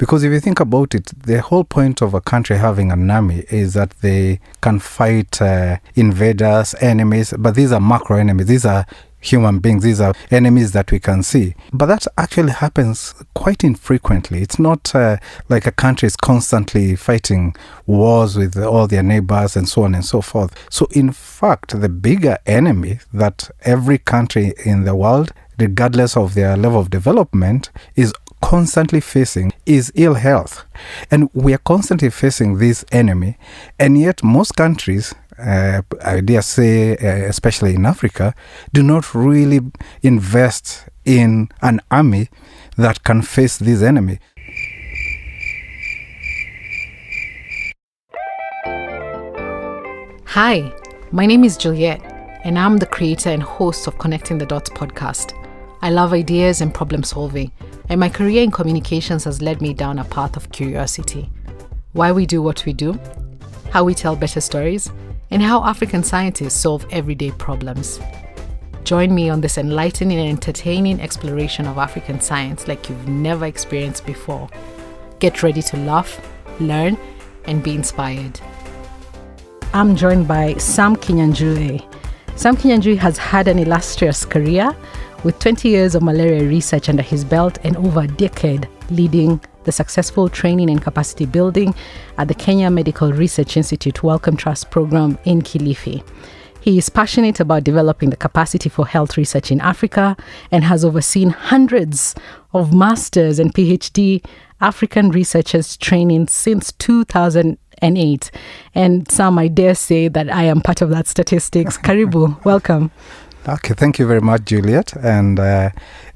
Because if you think about it, the whole point of a country having an army is that they can fight invaders, enemies, but these are macro enemies. These are human beings. These are enemies that we can see. But that actually happens quite infrequently. It's not like a country is constantly fighting wars with all their neighbors and so on and so forth. So in fact, the bigger enemy that every country in the world, regardless of their level of development, is constantly facing is ill health. And we are constantly facing this enemy. And yet most countries, I dare say, especially in Africa, do not really invest in an army that can face this enemy. Hi, my name is Juliette, and I'm the creator and host of Connecting the Dots podcast. I love ideas and problem solving, and my career in communications has led me down a path of curiosity. Why we do what we do, how we tell better stories, and how African scientists solve everyday problems. Join me on this enlightening and entertaining exploration of African science like you've never experienced before. Get ready to laugh, learn, and be inspired. I'm joined by Sam Kinyanjui. Sam Kinyanjui has had an illustrious career with 20 years of malaria research under his belt and over a decade leading the successful training and capacity building at the Kenya Medical Research Institute Wellcome Trust program in Kilifi. He is passionate about developing the capacity for health research in Africa and has overseen hundreds of masters and PhD African researchers training since 2008. And Sam, I dare say that I am part of that statistics. Karibu, welcome. Okay, thank you very much, Juliette. And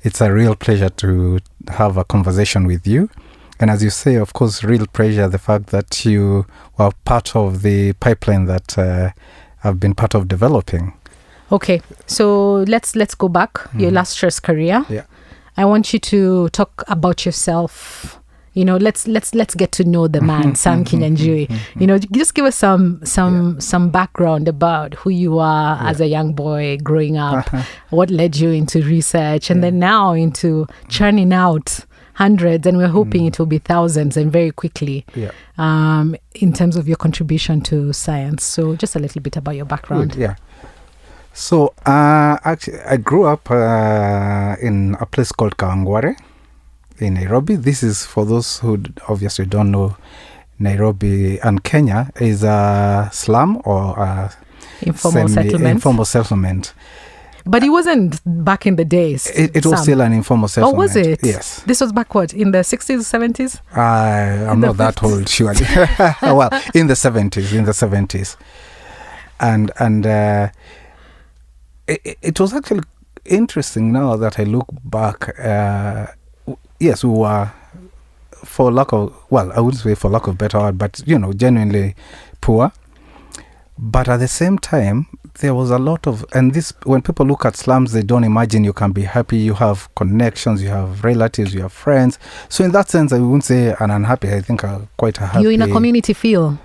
it's a real pleasure to have a conversation with you. And as you say, of course, real pleasure, the fact that you were part of the pipeline that I've been part of developing. Okay, so let's go back, your illustrious career. Yeah. I want you to talk about yourself. You know, let's get to know the man, Sam Kinyanjui. You know, just give us some background about who you are as a young boy growing up, what led you into research, and then now into churning out hundreds, and we're hoping it will be thousands and very quickly. In terms of your contribution to science. So just a little bit about your background. Good, yeah. So actually, I grew up in a place called Kawangware in Nairobi. This is for those who obviously don't know. Nairobi and Kenya is a slum or a informal settlement. But it wasn't back in the days. It was still an informal settlement. Oh, was it? Yes. This was back what, in the 60s, 70s? I'm not that old, surely. Well, in the 70s. And it was actually interesting now that I look back. Yes, we were, for lack of, well, I wouldn't say for lack of better word, but, you know, genuinely poor. But at the same time, there was a lot of, and this, when people look at slums, they don't imagine you can be happy. You have connections, you have relatives, you have friends. So in that sense, I wouldn't say an unhappy. I think quite a happy. You're in a community feel.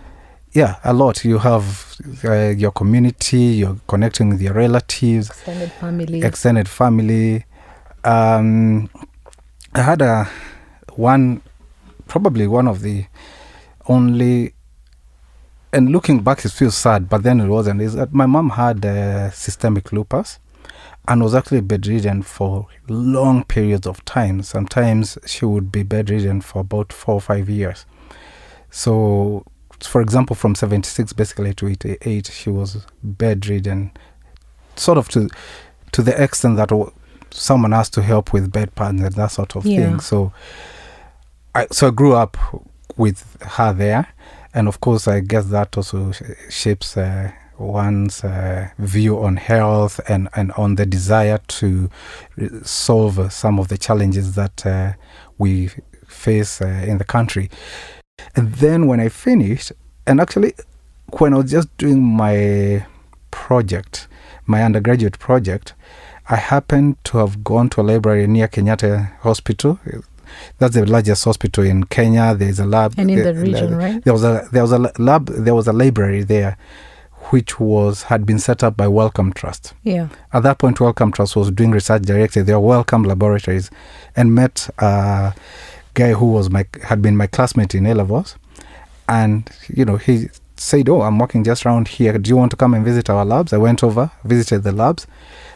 Yeah, a lot. You have your community, you're connecting with your relatives. Extended family. I had probably one of the only, and looking back, it feels sad, but then it wasn't, is that my mom had systemic lupus and was actually bedridden for long periods of time. Sometimes she would be bedridden for about 4 or 5 years. So, for example, from 76 basically to 88, she was bedridden, sort of to the extent that someone has to help with bed patterns and that sort of thing. So I grew up with her there. And of course, I guess that also shapes one's view on health and on the desire to solve some of the challenges that we face in the country. And then when I finished, and actually when I was just doing my project, my undergraduate project, I happened to have gone to a library near Kenyatta Hospital. That's the largest hospital in Kenya. There's a lab, and in the region, right? There was a lab. There was a library there, which had been set up by Wellcome Trust. Yeah. At that point, Wellcome Trust was doing research directly. There were Wellcome laboratories, and met a guy who had been my classmate in A-levels, and he said, "Oh, I'm working just around here. Do you want to come and visit our labs?" I went over, visited the labs.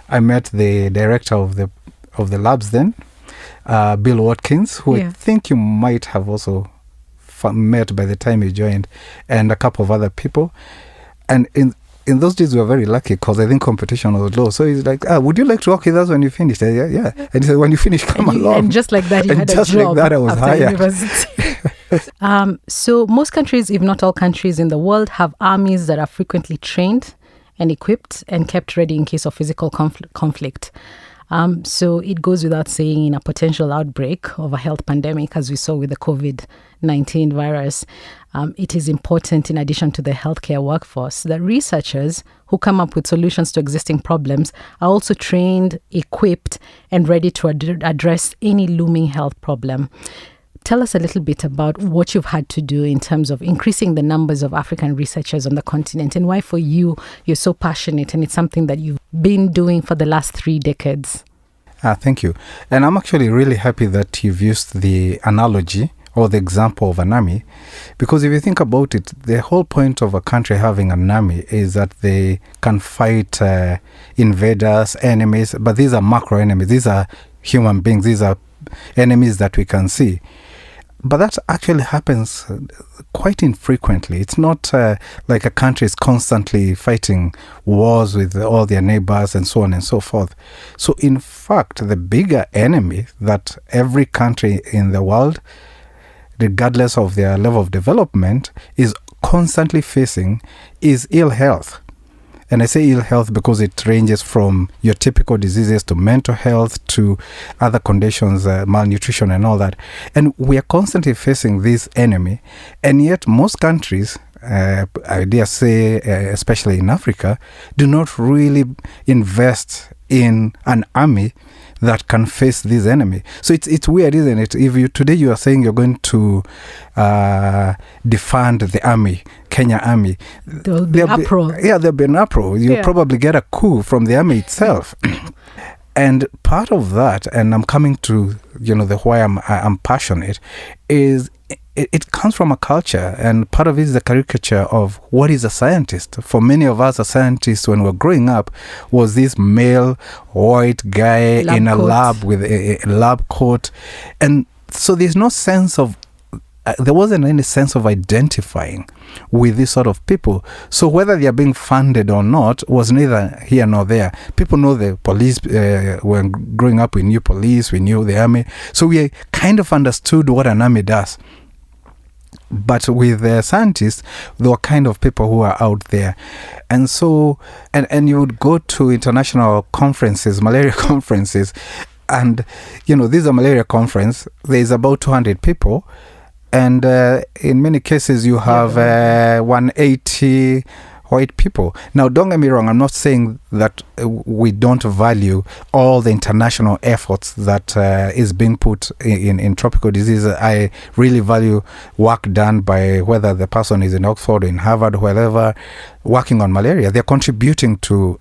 I met the director of the labs then, Bill Watkins, who I think you might have also met by the time you joined, and a couple of other people. And in those days, we were very lucky because I think competition was low. So he's like, "Would you like to work with us when you finish?" I said, yeah. And he said, "When you finish, come along." And just like that, you had a job. Just like that, I was hired. University. So most countries, if not all countries in the world, have armies that are frequently trained and equipped and kept ready in case of physical conflict. So it goes without saying, in a potential outbreak of a health pandemic, as we saw with the COVID-19 virus, it is important, in addition to the healthcare workforce, that researchers who come up with solutions to existing problems are also trained, equipped, and ready to address any looming health problem. Tell us a little bit about what you've had to do in terms of increasing the numbers of African researchers on the continent, and why for you're so passionate and it's something that you've been doing for the last 3 decades. Thank you. And I'm actually really happy that you've used the analogy or the example of an army, because if you think about it, the whole point of a country having an army is that they can fight invaders, enemies, but these are macro enemies. These are human beings. These are enemies that we can see. But that actually happens quite infrequently. It's not like a country is constantly fighting wars with all their neighbors and so on and so forth. So in fact, the bigger enemy that every country in the world, regardless of their level of development, is constantly facing is ill health. And I say ill health because it ranges from your typical diseases to mental health to other conditions, malnutrition and all that. And we are constantly facing this enemy. And yet most countries, I dare say, especially in Africa, do not really invest in an army that can face this enemy. So it's weird, isn't it? If today you are saying you're going to defund the army, Kenya army, there'll be uproar. There'll be an uproar. You'll probably get a coup from the army itself. And part of that, and I'm coming to the why I'm passionate, is it comes from a culture, and part of it is the caricature of what is a scientist. For many of us, a scientist when we're growing up was this male white guy in a lab with a lab coat, and so there's no sense of there wasn't any sense of identifying with this sort of people. So whether they are being funded or not was neither here nor there. People know the police. When growing up, we knew police, we knew the army, so we kind of understood what an army does. But with the scientists, there were kind of people who are out there. And so, and you would go to international conferences, malaria conferences, and, this is a malaria conference. There's about 200 people. And in many cases, you have 180 white people. Now, don't get me wrong. I'm not saying that we don't value all the international efforts that is being put in tropical disease. I really value work done by whether the person is in Oxford or in Harvard, wherever, working on malaria. They're contributing to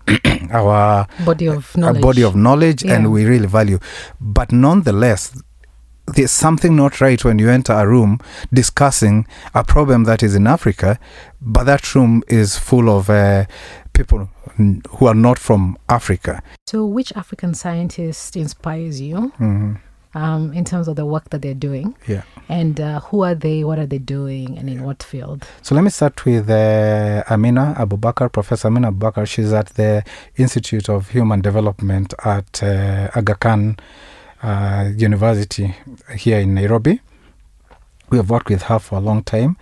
our body of knowledge, and we really value. But nonetheless, there's something not right when you enter a room discussing a problem that is in Africa, but that room is full of people who are not from Africa. So which African scientist inspires you in terms of the work that they're doing? Yeah. And who are they, what are they doing, and in what field? So let me start with Amina Abubakar, Professor Amina Abubakar. She's at the Institute of Human Development at Aga Khan University here in Nairobi. We have worked with her for a long time.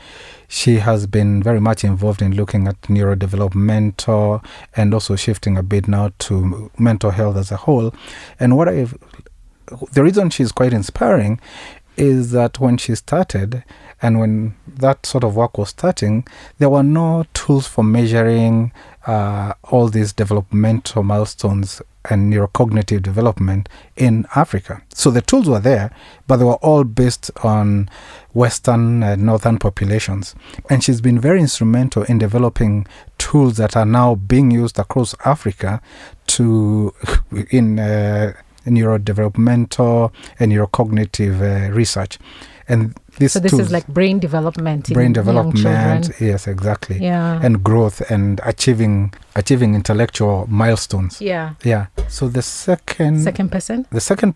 She has been very much involved in looking at neurodevelopmental and also shifting a bit now to mental health as a whole. And the reason she's quite inspiring is that when she started and when that sort of work was starting, there were no tools for measuring all these developmental milestones and neurocognitive development in Africa. So the tools were there, but they were all based on Western Northern populations. And she's been very instrumental in developing tools that are now being used across Africa in neurodevelopmental and neurocognitive research. And so this is like brain development in brain young development, children. yes, exactly. Yeah. And growth and achieving intellectual milestones. Yeah. Yeah. So the second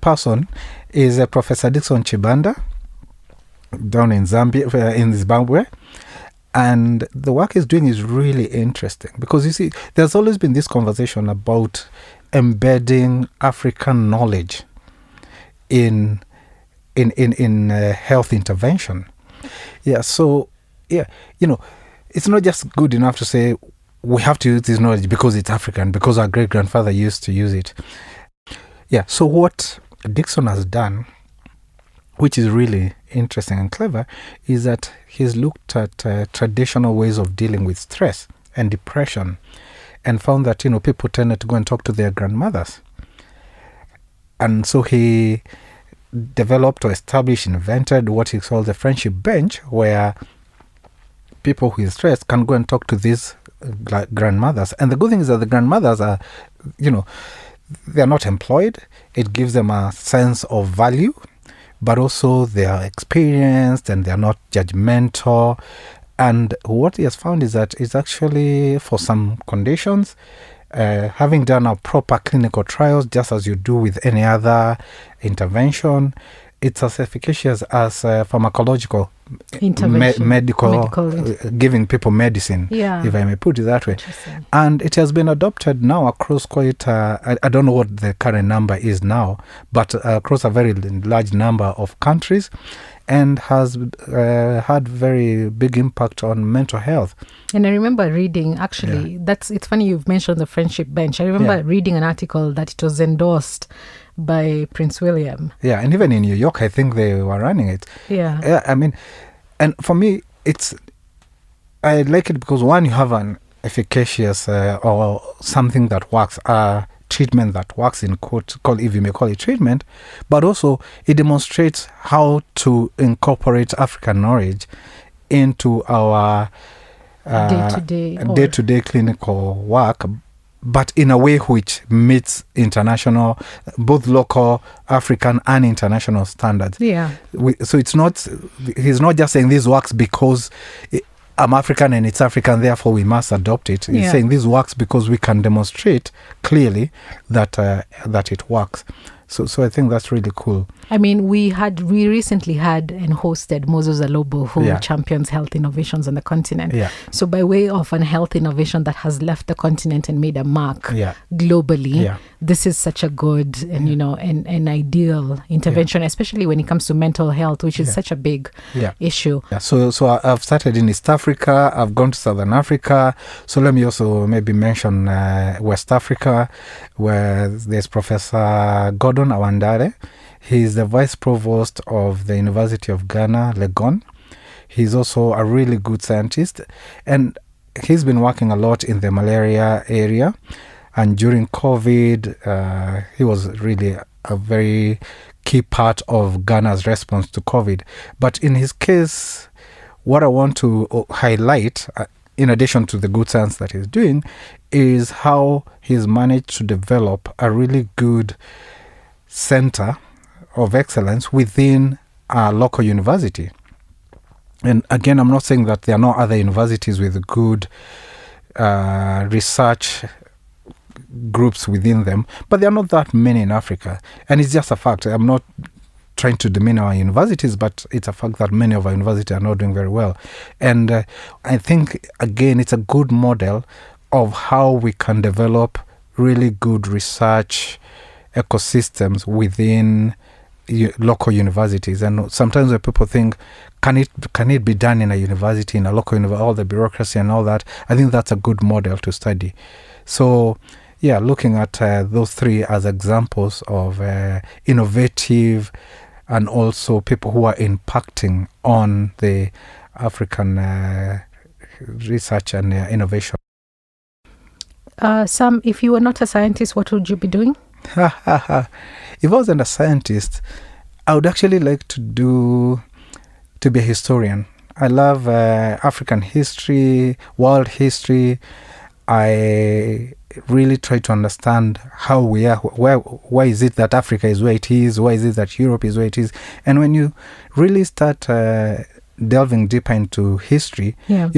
person is Professor Dickson Chibanda down in Zambia, in Zimbabwe. And the work he's doing is really interesting because you see, there's always been this conversation about embedding African knowledge in health intervention. Yeah, so it's not just good enough to say we have to use this knowledge because it's African, because our great grandfather used to use it. Yeah, so what Dickson has done, which is really interesting and clever, is that he's looked at traditional ways of dealing with stress and depression, and found that people tended to go and talk to their grandmothers, and so he developed or invented what he calls the friendship bench, where people who are stressed can go and talk to these grandmothers. And the good thing is that the grandmothers are, they're not employed. It gives them a sense of value, but also they are experienced and they're not judgmental. And what he has found is that it's actually, for some conditions, having done a proper clinical trials, just as you do with any other intervention, it's as efficacious as pharmacological intervention, medical giving people medicine, if I may put it that way. And it has been adopted now across quite, I don't know what the current number is now, but across a very large number of countries, and has had very big impact on mental health. And I remember reading, actually, it's funny you've mentioned the friendship bench. I remember reading an article that it was endorsed by Prince William. Yeah, and even in New York, I think they were running it. Yeah. I mean, and for me, I like it because, one, you have an efficacious or something that works, treatment that works, in quote, if you may call it treatment, but also it demonstrates how to incorporate African knowledge into our day-to-day clinical work, but in a way which meets international, both local, African and international standards. Yeah. So he's not just saying this works because I'm African and it's African, therefore we must adopt it. He's saying this works because we can demonstrate clearly that it works. So I think that's really cool. I mean, we recently had and hosted Moses Alobo, who champions health innovations on the continent. Yeah. So by way of an health innovation that has left the continent and made a mark globally, this is such a good and an ideal intervention, especially when it comes to mental health, which is such a big issue. Yeah. So I've started in East Africa. I've gone to Southern Africa. So let me also maybe mention West Africa, where there's Professor Gordon Awandare. He's the Vice Provost of the University of Ghana, Legon. He's also a really good scientist, and he's been working a lot in the malaria area. And during COVID, he was really a very key part of Ghana's response to COVID. But in his case, what I want to highlight, in addition to the good science that he's doing, is how he's managed to develop a really good center of excellence within a local university. And again, I'm not saying that there are no other universities with good research groups within them, but there are not that many in Africa. And it's just a fact. I'm not trying to demean our universities, but it's a fact that many of our universities are not doing very well. And I think, again, it's a good model of how we can develop really good research ecosystems within local universities. And sometimes when people think, can it be done in a university, in a local university, all the bureaucracy and all that, I think that's a good model to study. So looking at those three as examples of innovative and also people who are impacting on the African research and innovation. Sam, if you were not a scientist, what would you be doing? If I wasn't a scientist, I would actually like to be a historian. I love African history, world history, I really try to understand how we are. Why is it that Africa is where it is? Why is it that Europe is where it is? And when you really start delving deeper into history, you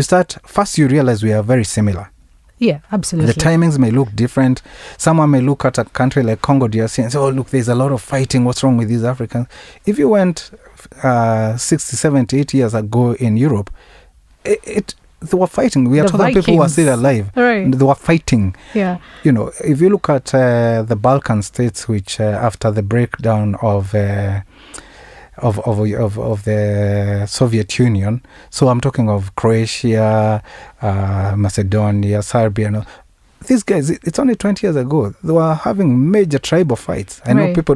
realize we are very similar. Yeah, absolutely. The timings may look different. Someone may look at a country like Congo DRC and say, oh, look, there's a lot of fighting. What's wrong with these Africans? If you went 60, 70, 80 years ago in Europe, they were fighting. We are talking about people who are still alive. Right. They were fighting. Yeah. If you look at the Balkan states, which after the breakdown of the Soviet Union, so I'm talking of Croatia, Macedonia, Serbia. These guys, it's only 20 years ago. They were having major tribal fights. I know people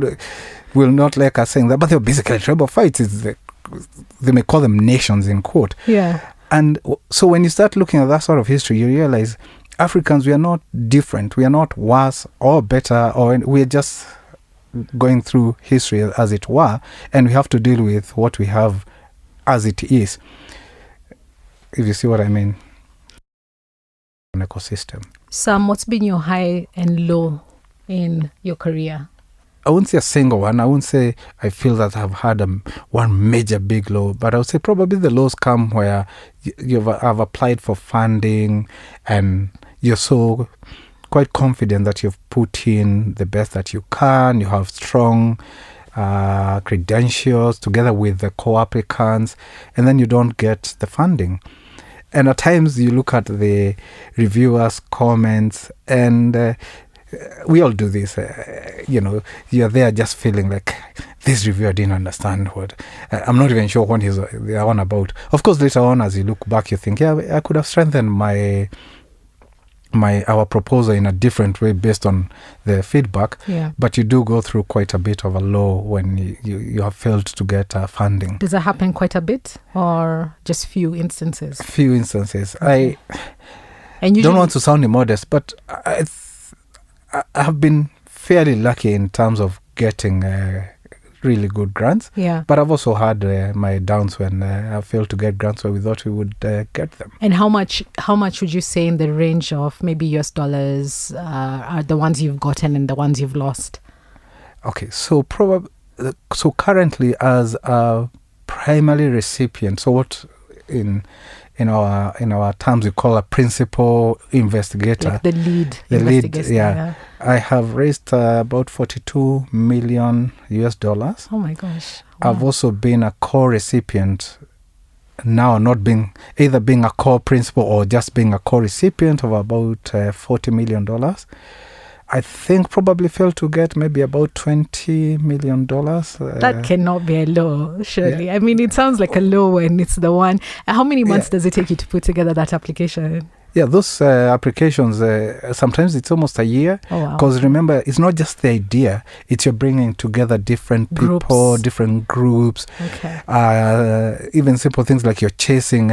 will not like us saying that, but they were basically tribal fights. They may call them nations in quote. Yeah. And so when you start looking at that sort of history, you realize Africans, we are not different. We are not worse or better, or we're just going through history as it were, and we have to deal with what we have as it is. If you see what I mean. An ecosystem. Sam, what's been your high and low in your career? I wouldn't say a single one. I wouldn't say I feel that I've had one major big low, but I would say probably the lows come where I've applied for funding and you're so quite confident that you've put in the best that you can. You have strong credentials together with the co-applicants, and then you don't get the funding. And at times you look at the reviewers' comments, and we all do this. You're there just feeling like this reviewer didn't understand what. I'm not even sure what they're on about. Of course, later on, as you look back, you think, I could have strengthened our proposal in a different way based on the feedback. Yeah. But you do go through quite a bit of a low when you have failed to get funding. Does that happen quite a bit, or just few instances? Few instances. Okay. I don't want to sound immodest, but I have been fairly lucky in terms of getting really good grants. Yeah. But I've also had my downs when I failed to get grants where we thought we would get them. And how much would you say in the range of maybe US dollars are the ones you've gotten and the ones you've lost? Okay, so currently as a primary recipient, so what in our terms we call a principal investigator, like the lead investigator. Yeah. I have raised about $42 million. Oh my gosh! Wow. I've also been a co-recipient now, either being a co-principal or just being a co-recipient of about $40 million. I think probably failed to get maybe about $20 million. That cannot be a low, surely. Yeah. I mean, it sounds like a low when it's the one. How many months does it take you to put together that application? Yeah, those applications, sometimes it's almost a year. Oh, wow. Because remember, it's not just the idea. It's you're bringing together different people, different groups. Okay. Even simple things like you're chasing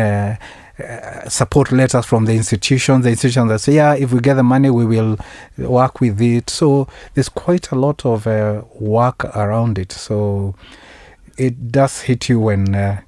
support letters from the institutions that say, if we get the money, we will work with it. So there's quite a lot of work around it. So it does hit you when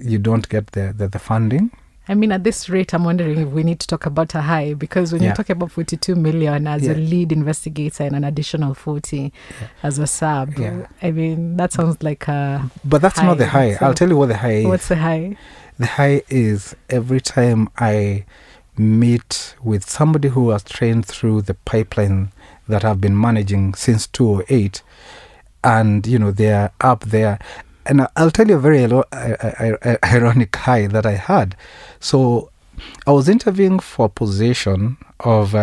you don't get the funding. I mean, at this rate, I'm wondering if we need to talk about a high, because when you talk about 42 million as a lead investigator and an additional 40 as a sub, I mean, that sounds like a But that's high. not the high. So I'll tell you what the high is. What's the high? The high is every time I meet with somebody who has trained through the pipeline that I've been managing since 2008, and, they're up there. And I'll tell you a very ironic high that I had. So I was interviewing for a position of,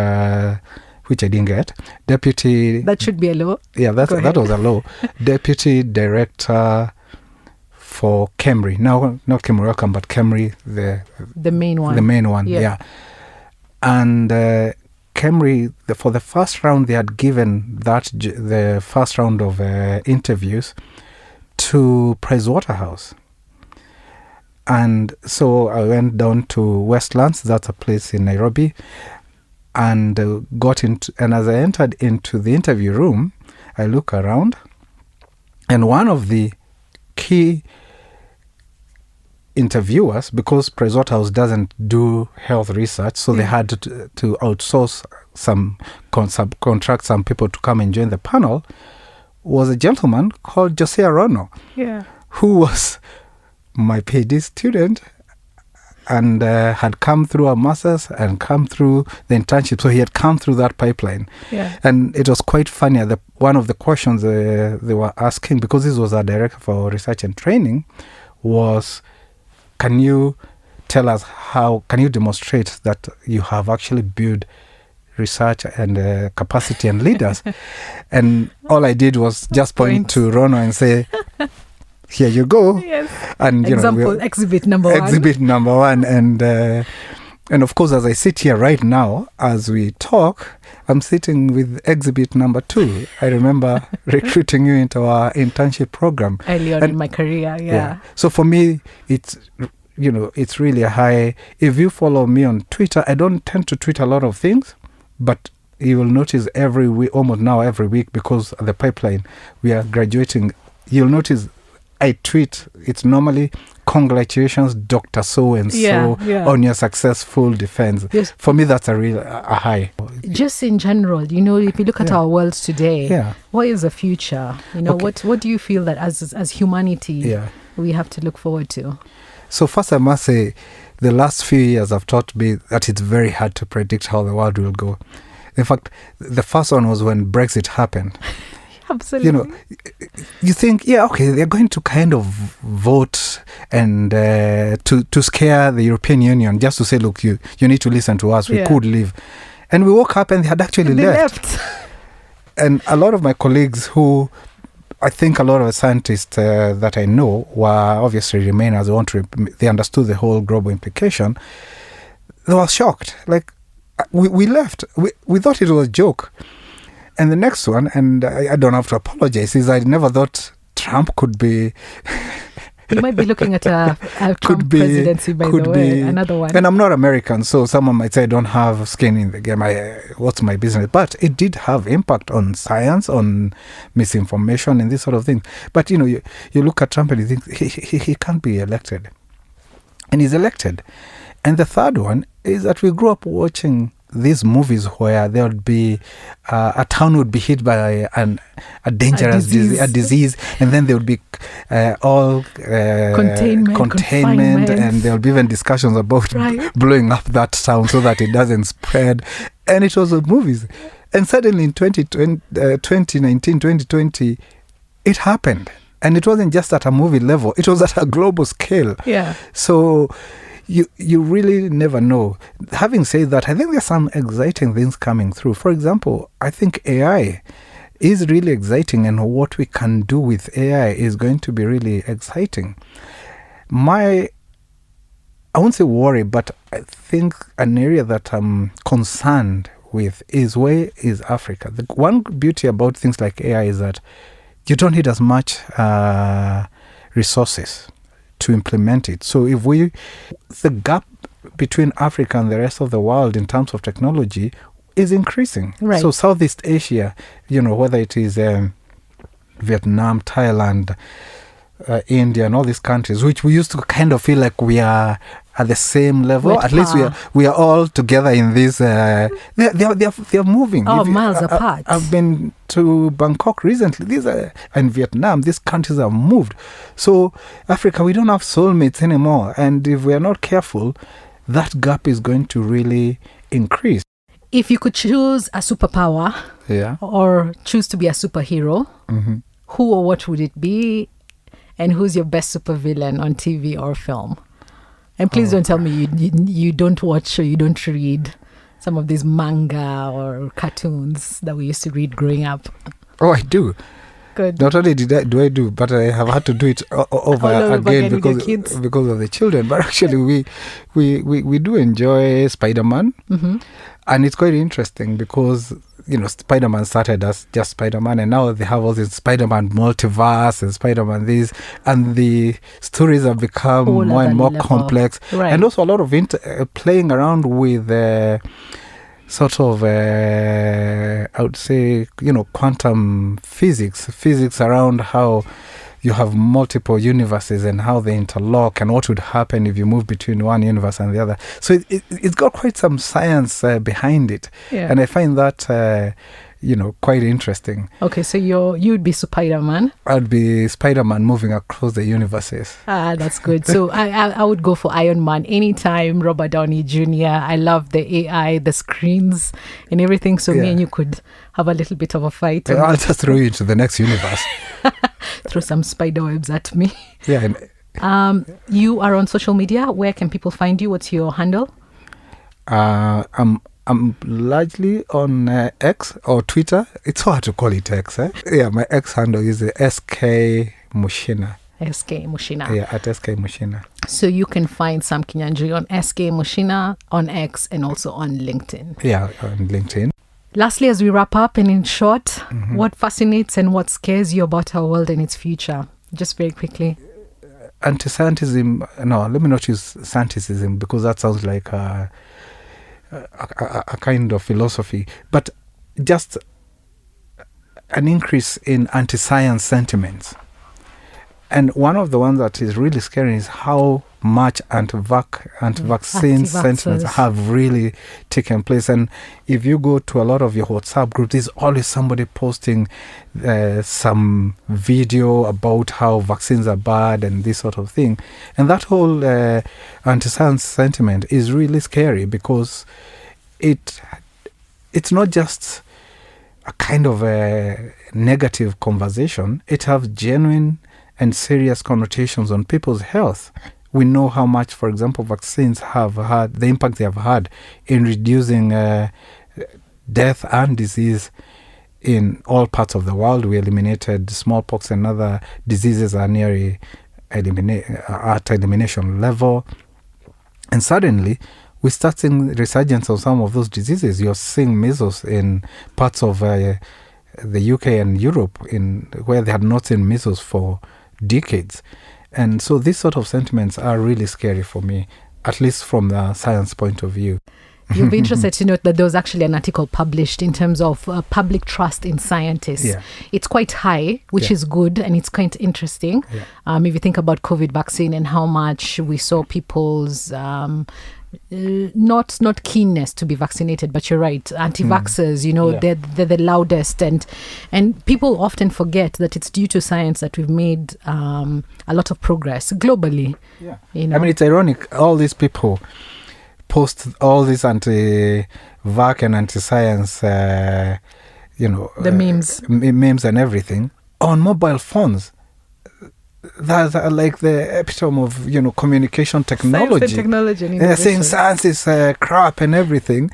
which I didn't get, deputy... That should be a low. Yeah, that was a low. Deputy director for KEMRI. Now, not KEMRI Welcome, but KEMRI, the main one. The main one, yeah. And KEMRI, for the first round, they had given the first round of interviews to Pricewaterhouse. And so I went down to Westlands, that's a place in Nairobi, and and as I entered into the interview room, I look around, and one of the key interview us because Pricewaterhouse doesn't do health research, so they had to outsource subcontract some people to come and join the panel, was a gentleman called Jose Arono, who was my PhD student and had come through a master's and come through the internship. So he had come through that pipeline. And it was quite funny. One of the questions they were asking, because this was our director for research and training, was, can you tell us can you demonstrate that you have actually built research and capacity and leaders? And all I did was just point to Rono and say, here you go. And exhibit number one. Exhibit number one. And of course, as I sit here right now, as we talk, I'm sitting with exhibit number 2. I remember recruiting you into our internship program early on in my career. So for me, it's really a high. If you follow me on Twitter, I don't tend to tweet a lot of things, but you will notice every week, almost now every week, because of the pipeline, we are graduating. You'll notice I tweet, it's normally, congratulations, Dr. So-and-so, on your successful defense. Yes. For me, that's a high. Just in general, if you look at our world today, what is the future? What do you feel that as humanity we have to look forward to? So first, I must say, the last few years have taught me that it's very hard to predict how the world will go. In fact, the first one was when Brexit happened. Absolutely. You think, they're going to kind of vote and to scare the European Union, just to say, look, you need to listen to us. We could leave. And we woke up and they had actually left. And a lot of my colleagues who, I think a lot of the scientists that I know were obviously Remainers. They understood the whole global implication. They were shocked. Like, we left. We thought it was a joke. And the next one, and I don't have to apologize, is I never thought Trump could be... You might be looking at a Trump presidency, by the way, another one. And I'm not American, so someone might say I don't have skin in the game. What's my business? But it did have impact on science, on misinformation, and this sort of thing. But, you look at Trump and you think he can't be elected. And he's elected. And the third one is that we grew up watching these movies where there would be a town would be hit by a dangerous disease, and then there would be all containment, and there would be even discussions about blowing up that town so that it doesn't spread. And it was the movies. And suddenly in 2019, 2020, it happened. And it wasn't just at a movie level, it was at a global scale. So you really never know. Having said that, I think there's some exciting things coming through. For example, I think AI is really exciting, and what we can do with AI is going to be really exciting. I won't say worry, but I think an area that I'm concerned with is where is Africa. The one beauty about things like AI is that you don't need as much resources to implement it. So the gap between Africa and the rest of the world in terms of technology is increasing. So Southeast Asia, whether it is Vietnam, Thailand, India, and all these countries, which we used to kind of feel like we are at the same level. At least we are all together in this. They're moving. Miles apart. I've been to Bangkok recently. And Vietnam. These countries have moved. So Africa, we don't have soulmates anymore. And if we are not careful, that gap is going to really increase. If you could choose a superpower, or choose to be a superhero, who or what would it be? And who's your best supervillain on TV or film? And please don't tell me you don't watch or you don't read some of these manga or cartoons that we used to read growing up. Oh, I do. Good. Not only do I do, but I have had to do it over again because of the children. But actually, we do enjoy Spider-Man. And it's quite interesting because, Spider-Man started as just Spider-Man, and now they have all this Spider-Man multiverse and Spider-Man this, and the stories have become more and more complex. And also a lot of playing around with sort of, I would say, quantum physics around how, you have multiple universes and how they interlock and what would happen if you move between one universe and the other. So it's got quite some science behind it. Yeah. And I find that, quite interesting. Okay, so you'd be Spider-Man. I'd be Spider-Man moving across the universes. That's good. So I would go for Iron Man anytime, Robert Downey Jr. I love the AI, the screens and everything. So me and you could have a little bit of a fight. I'll just throw you into the next universe. Throw some spider webs at me. Yeah. You are on social media. Where can people find you? What's your handle? I'm largely on X or Twitter. It's hard to call it X. Yeah, my X handle is SK Mushina. SK Mushina. Yeah, at SK Mushina. So you can find Sam Kinyanjui on SK Mushina, on X, and also on LinkedIn. Yeah, on LinkedIn. Lastly, as we wrap up and in short, what fascinates and what scares you about our world and its future? Just very quickly. Anti-scientism, no, let me not use scientism because that sounds like a kind of philosophy, but just an increase in anti-science sentiments. And one of the ones that is really scary is how much anti-vaccine sentiments have really taken place. And if you go to a lot of your WhatsApp groups, there's always somebody posting some video about how vaccines are bad and this sort of thing. And that whole anti-science sentiment is really scary because it's not just a kind of a negative conversation. It has genuine and serious connotations on people's health. We know how much, for example, vaccines have had, the impact they have had in reducing death and disease in all parts of the world. We eliminated smallpox and other diseases are nearly at elimination level. And suddenly, we start seeing resurgence of some of those diseases. You're seeing measles in parts of the UK and Europe where they had not seen measles for decades. And so these sort of sentiments are really scary for me, at least from the science point of view. You'll be interested to note that there was actually an article published in terms of public trust in scientists. Yeah. It's quite high, which is good, and it's quite interesting. Yeah. If you think about COVID vaccine and how much we saw people's not keenness to be vaccinated, but you're right, anti-vaxxers, they're the loudest, and people often forget that it's due to science that we've made a lot of progress globally. Yeah. I mean, it's ironic, all these people post all this anti-vac and anti-science the memes and everything on mobile phones. That's like the epitome of communication technology. Science and technology. They're saying science is crap and everything.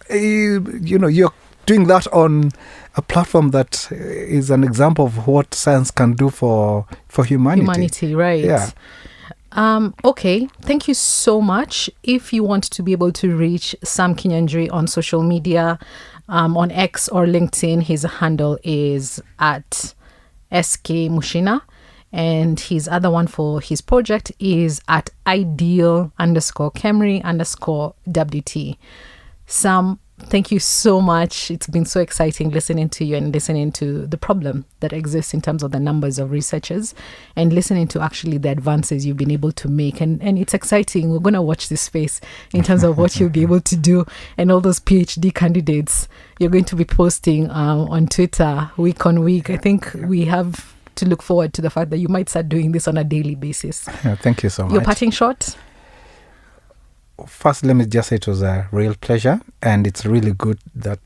You're doing that on a platform that is an example of what science can do for humanity. Humanity, right? Yeah. Okay, thank you so much. If you want to be able to reach Sam Kinyanjui on social media, on X or LinkedIn, his handle is at SK Mushina. And his other one for his project is at ideal_Kemri_WT. Sam, thank you so much. It's been so exciting listening to you and listening to the problem that exists in terms of the numbers of researchers and listening to actually the advances you've been able to make. And it's exciting. We're going to watch this space in terms of what you'll be able to do and all those PhD candidates you're going to be posting on Twitter week on week. I think we have to look forward to the fact that you might start doing this on a daily basis. Yeah, thank you so much. Your parting shot? First, let me just say it was a real pleasure, and it's really good that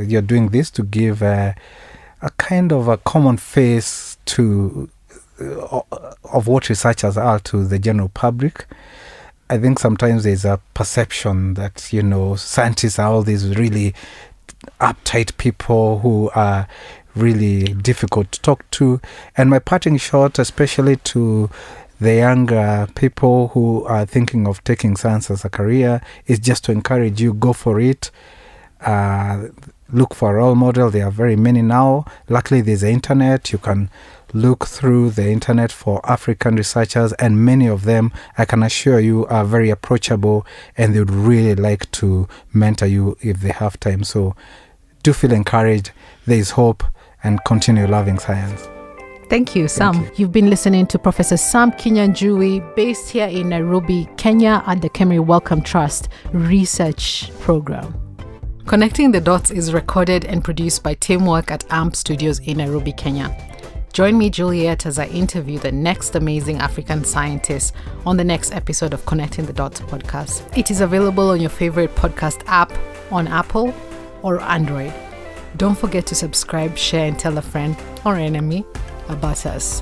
you're doing this to give a kind of a common face to of what researchers are to the general public. I think sometimes there's a perception that scientists are all these really uptight people who are really difficult to talk to. And my parting shot, especially to the younger people who are thinking of taking science as a career, is just to encourage you, go for it. Look for a role model. There are very many now. Luckily, there's the internet. You can look through the internet for African researchers, and many of them, I can assure you, are very approachable, and they would really like to mentor you if they have time. So do feel encouraged. There is hope, and continue loving science. Thank you, Sam. You've been listening to Professor Sam Kinyanjui, based here in Nairobi, Kenya, at the Kemri Wellcome Trust Research Program. Connecting the Dots is recorded and produced by Teamwork at AMP Studios in Nairobi, Kenya. Join me, Juliette, as I interview the next amazing African scientist on the next episode of Connecting the Dots podcast. It is available on your favorite podcast app on Apple or Android. Don't forget to subscribe, share, and tell a friend or enemy about us.